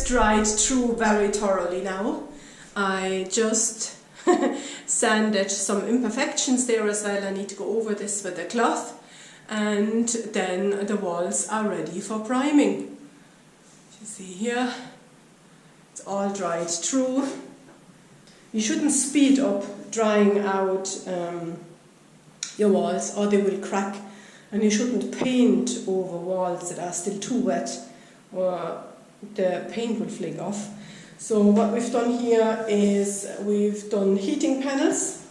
dried through very thoroughly now. I just sanded some imperfections there as well. I need to go over this with a cloth, and then the walls are ready for priming. You see here, it's all dried through. You shouldn't speed up drying out your walls or they will crack, and you shouldn't paint over walls that are still too wet or the paint will flake off. So what we've done here is we've done heating panels.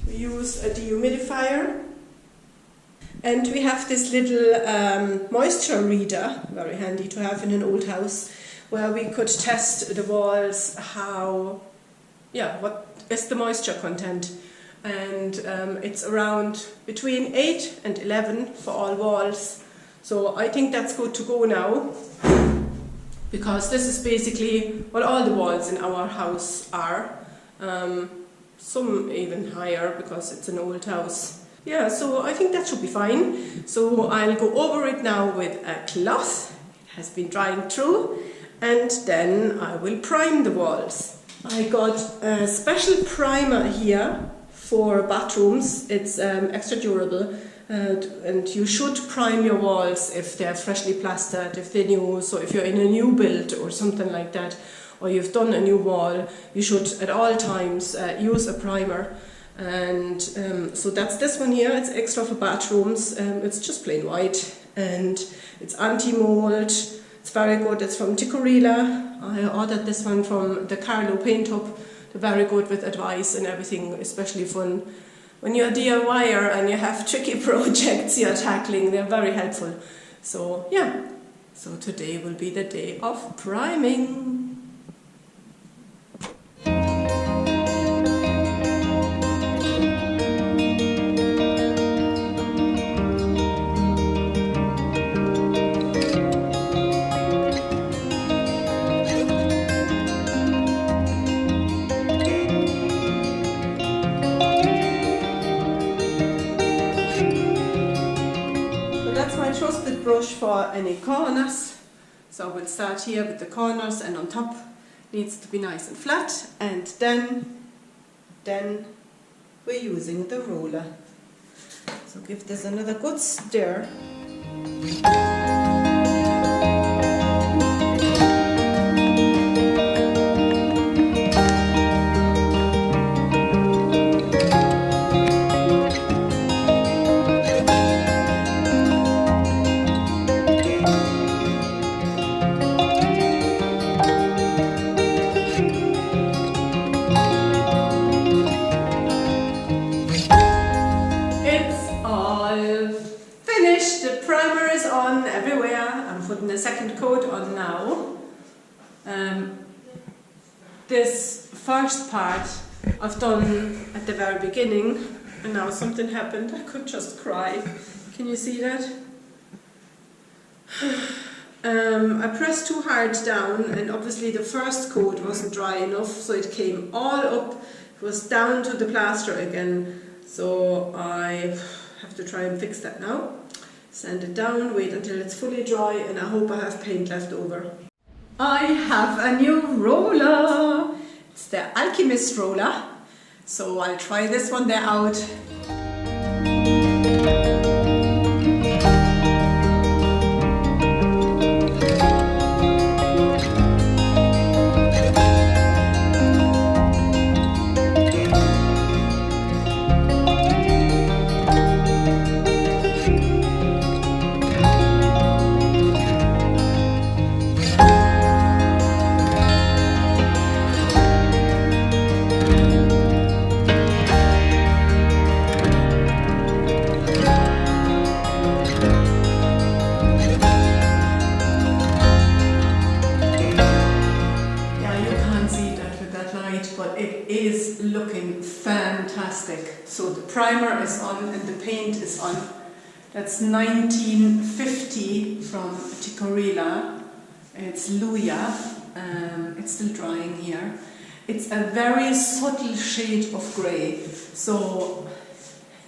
We use a dehumidifier, and we have this little moisture reader, very handy to have in an old house, where we could test the walls, what is the moisture content. And it's around between 8 and 11 for all walls. So I think that's good to go now, because this is basically what all the walls in our house are. Some even higher because it's an old house. Yeah, so I think that should be fine. So I'll go over it now with a cloth. It has been drying through, and then I will prime the walls. I got a special primer here for bathrooms. It's extra durable, and you should prime your walls if they're freshly plastered, if they're new. So if you're in a new build or something like that, or you've done a new wall, you should at all times use a primer. And so that's this one here. It's extra for bathrooms. It's just plain white, and it's anti-mold. It's very good. It's from Ticorila. I ordered this one from the Carlo Paint Hub. They're very good with advice and everything, especially fun when you're a DIYer and you have tricky projects you're tackling. They're very helpful. So yeah, so today will be the day of priming. Brush for any corners. So we'll start here with the corners, and on top needs to be nice and flat, and then we're using the roller. So give this another good stir. Putting the second coat on now. This first part I've done at the very beginning, and now something happened. I could just cry. Can you see that? I pressed too hard down, and obviously the first coat wasn't dry enough, so it came all up. It was down to the plaster again. So I have to try and fix that now. Sand it down, wait until it's fully dry, and I hope I have paint left over. I have a new roller. It's the Alchemist roller. So I'll try this one there out. Fantastic. So the primer is on and the paint is on. That's 1950 from Ticorila. It's Luya. It's still drying here. It's a very subtle shade of grey. So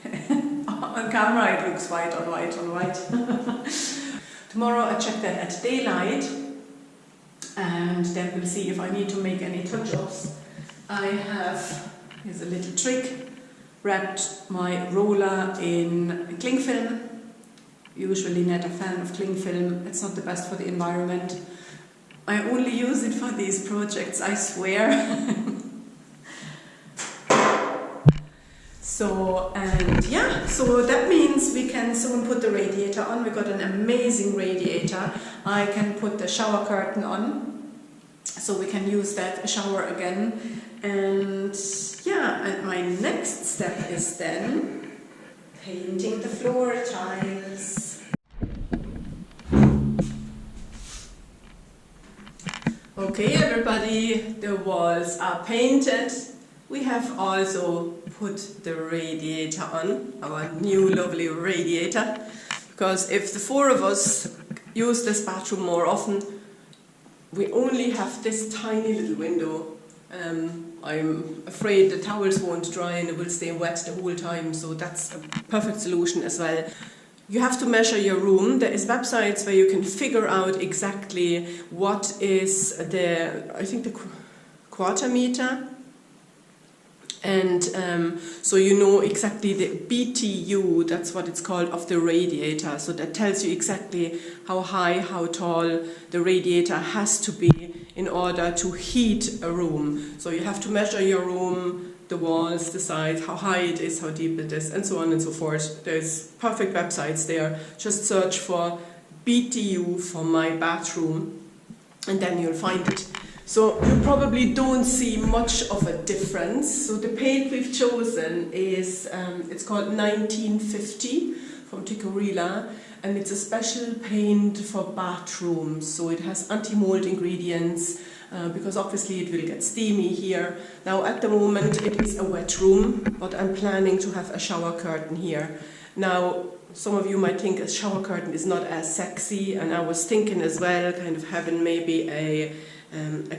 on camera it looks white on white on white. Tomorrow I check that at daylight, and then we'll see if I need to make any touch-ups. I have, here's a little trick, wrapped my roller in cling film. Usually not a fan of cling film, it's not the best for the environment. I only use it for these projects, I swear. So that means we can soon put the radiator on. We got an amazing radiator. I can put the shower curtain on, so we can use that shower again. And my next step is then painting the floor tiles. Okay, everybody, the walls are painted. We have also put the radiator on, our new lovely radiator, because if the four of us use this bathroom more often, we only have this tiny little window. I'm afraid the towels won't dry and it will stay wet the whole time, so that's a perfect solution as well. You have to measure your room. There is websites where you can figure out exactly what is the quarter meter. And so you know exactly the BTU, that's what it's called, of the radiator. So that tells you exactly how high, how tall the radiator has to be in order to heat a room. So you have to measure your room, the walls, the sides, how high it is, how deep it is, and so on and so forth. There's perfect websites there. Just search for BTU for my bathroom and then you'll find it. So you probably don't see much of a difference. So the paint we've chosen is, it's called 1950 from Ticorila, and it's a special paint for bathrooms. So it has anti-mold ingredients, because obviously it will get steamy here. Now at the moment it is a wet room, but I'm planning to have a shower curtain here. Now some of you might think a shower curtain is not as sexy, and I was thinking as well kind of having maybe a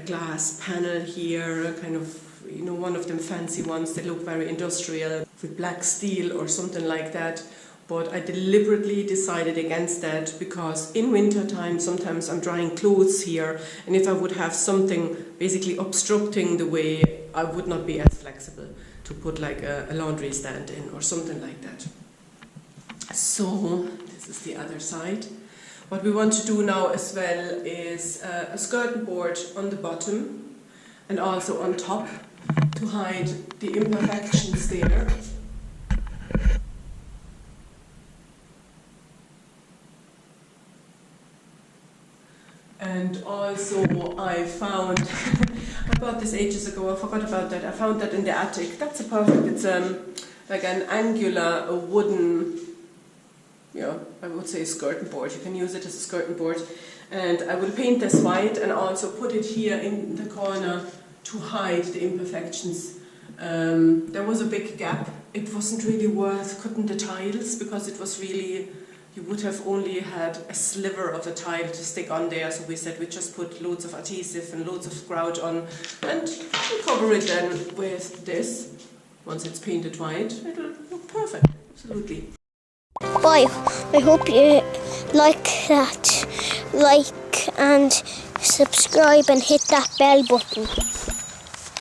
glass panel here, kind of, you know, one of them fancy ones that look very industrial with black steel or something like that. But I deliberately decided against that because in winter time sometimes I'm drying clothes here, and if I would have something basically obstructing the way, I would not be as flexible to put like a laundry stand in or something like that. So this is the other side. What we want to do now as well is a skirting board on the bottom and also on top to hide the imperfections there. And also I found, I bought this ages ago, I forgot about that, I found that in the attic. That's a perfect, it's like an angular wooden, I would say skirting board. You can use it as a skirting board. And I will paint this white and also put it here in the corner to hide the imperfections. There was a big gap. It wasn't really worth cutting the tiles because it was really, you would have only had a sliver of a tile to stick on there. So we said we just put loads of adhesive and loads of grout on and we cover it then with this. Once it's painted white, it'll look perfect, absolutely. Bye. I hope you like that. Like and subscribe and hit that bell button.